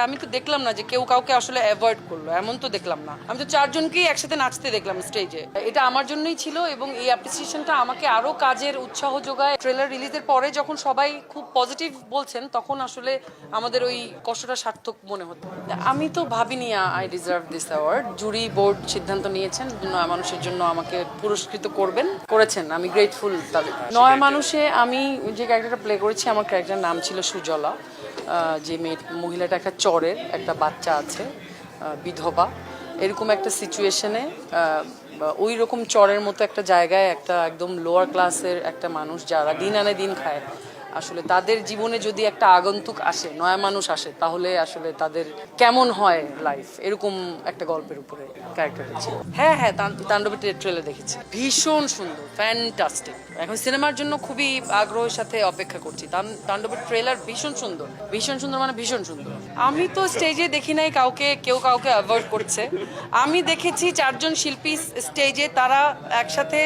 আমি তো দেখলাম না যে কেউ কাউকে আসলে অ্যাভয়েড করলো, এমন তো দেখলাম না। আমি তো চারজনকেই একসাথে নাচতে দেখলাম স্টেজে। এটা আমার জন্যই ছিল এবং এই অ্যাপ্রিসিয়েশনটা আমাকে আরো কাজের উৎসাহ যোগায়। ট্রেলার রিলিজের পরে যখন সবাই খুব পজিটিভ বলছেন তখন আসলে আমাদের ওই কষ্টটা সার্থক মনে হতো। আমি তো ভাবিনি I deserve this award. Jury board সিদ্ধান্ত নিয়েছেন নয়া মানুষের জন্য আমাকে পুরস্কৃত করেছেন। আমি গ্রেটফুল তাদের। নয়া মানুষে আমি যে ক্যারেক্টারটা প্লে করেছি, আমার ক্যারেক্টারের নাম ছিল সুজলা। যে মহিলাটা একটা চরের একটা বাচ্চা আছে, বিধবা, এরকম একটা সিচুয়েশনে ওই রকম চরের মতো একটা জায়গায় একটা একদম লোয়ার ক্লাসের একটা মানুষ যারা দিন আনে দিন খায়, আসলে তাদের জীবনে যদি একটা আগন্তুক আসে, নয়া মানুষ আসে, তাহলে আসলে তাদের কেমন হয় লাইফ, এরকম একটা গল্পের উপরে ক্যারেক্টারটা ছিল। হ্যাঁ হ্যাঁ, তাণ্ডবের ট্রেলার দেখেছি, ভীষণ সুন্দর, ফ্যান্টাস্টিক। এখন সিনেমার জন্য খুবই আগ্রহের সাথে অপেক্ষা করছি। তাণ্ডবের ট্রেলার ভীষণ সুন্দর, ভীষণ সুন্দর, মানে ভীষণ সুন্দর। আমি তো স্টেজে দেখি নাই কেউ কাউকে অ্যাভয়েড করছে। আমি দেখেছি চারজন শিল্পী স্টেজে, তারা একসাথে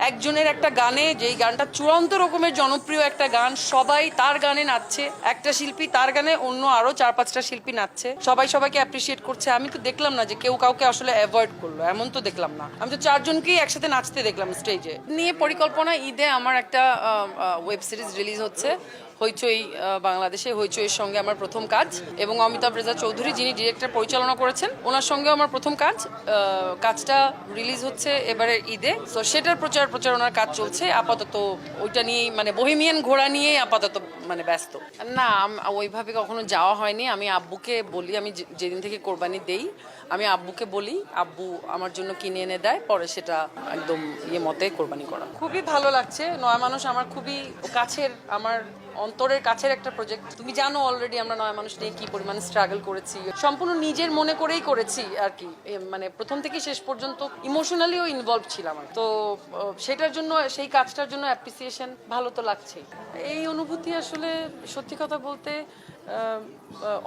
একজনের একটা গানে, যেই গানটা চূড়ান্ত রকমের জনপ্রিয় একটা গান, সবাই তার গানে নাচছে। একটা শিল্পী তার গানে অন্য আরো 4-5টা শিল্পী নাচছে, সবাই সবাইকে অ্যাপ্রিসিয়েট করছে। আমি তো দেখলাম না যে কেউ কাউকে আসলে অ্যাভয়েড করলো, এমন তো দেখলাম না। আমি তো চারজনকেই একসাথে নাচতে দেখলাম স্টেজে। নিয়ে পরিকল্পনা, ঈদে আমার একটা ওয়েব সিরিজ রিলিজ হচ্ছে হইচই বাংলাদেশে। হইচইয়ের সঙ্গে আমার প্রথম কাজ, এবং অমিতাভ রেজা চৌধুরী যিনি ডিরেক্টর পরিচালনা করেছেন, ওনার সঙ্গেও আমার প্রথম কাজ। কাজটা রিলিজ হচ্ছে এবারে ঈদে, তো সেটার প্রচারণার কাজ চলছে আপাতত। ওইটা নিয়েই, মানে বহেমিয়ান ঘোড়া নিয়েই আপাতত মানে ব্যস্ত। না, ওইভাবে কখনো যাওয়া হয়নি। আমি আব্বুকে বলি, আমি যেদিন থেকে কোরবানি দেই, আমি আব্বুকে বলি, আব্বু আমার জন্য কিনে এনে দেয়, পরে সেটা একদম মতে কোরবানি করা। খুবই ভালো লাগছে। নয়া মানুষ আমার খুবই কাছের, আমার অন্তরের কাছের একটা প্রজেক্ট। তুমি জানো অলরেডি আমরা নয়া মানুষ নিয়ে কি পরিমাণে স্ট্রাগল করেছি, সম্পূর্ণ নিজের মনে করেই করেছি আর কি। মানে প্রথম থেকে শেষ পর্যন্ত ইমোশনালিও ইনভলভ ছিলাম। তো সেটার জন্য, সেই কাজটার জন্য অ্যাপ্রিসিয়েশন ভালো তো লাগছেই। এই অনুভূতি আসলে সত্যি কথা বলতে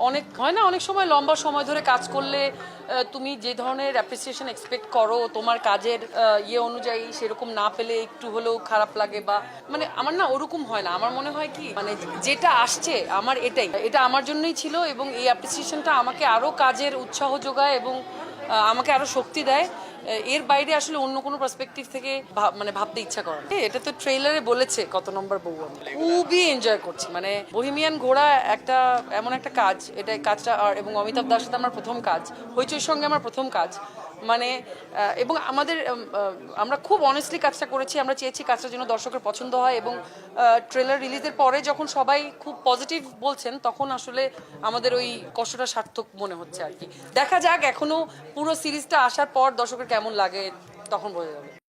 অনেক হয় না, অনেক সময় লম্বা সময় ধরে কাজ করলে তুমি যে ধরনের অ্যাপ্রিসিয়েশন এক্সপেক্ট করো, তোমার কাজের অনুযায়ী সেরকম না পেলে একটু হলেও খারাপ লাগে, বা মানে আমার না ওরকম হয় না। আমার মনে হয় কি, মানে যেটা আসছে আমার এটা আমার জন্যই ছিল, এবং এই অ্যাপ্রিসিয়েশনটা আমাকে আরো কাজের উৎসাহ যোগায় এবং আমাকে আরো শক্তি দেয়। এর বাইরে আসলে অন্য কোনো পার্সপেক্টিভ থেকে মানে ভাবতে ইচ্ছা করে। এটা তো ট্রেলারে বলেছে কত নম্বর বউ। আমি খুবই এনজয় করছি। মানে বহিমিয়ান ঘোড়া একটা এমন একটা কাজ, এটা কাজটা, এবং অমিতাভ দাসের সাথে আমার প্রথম কাজ, হইচইর সঙ্গে আমার প্রথম কাজ, মানে এবং আমরা খুব অনেস্টলি কাজটা করেছি। আমরা চেয়েছি কাজটার জন্য দর্শকের পছন্দ হয়, এবং ট্রেলার রিলিজের পরে যখন সবাই খুব পজিটিভ বলছেন তখন আসলে আমাদের ওই কষ্টটা সার্থক মনে হচ্ছে আর কি। দেখা যাক, এখনো পুরো সিরিজটা আসার পর দর্শকের কেমন লাগে, তখন বোঝা যাবে।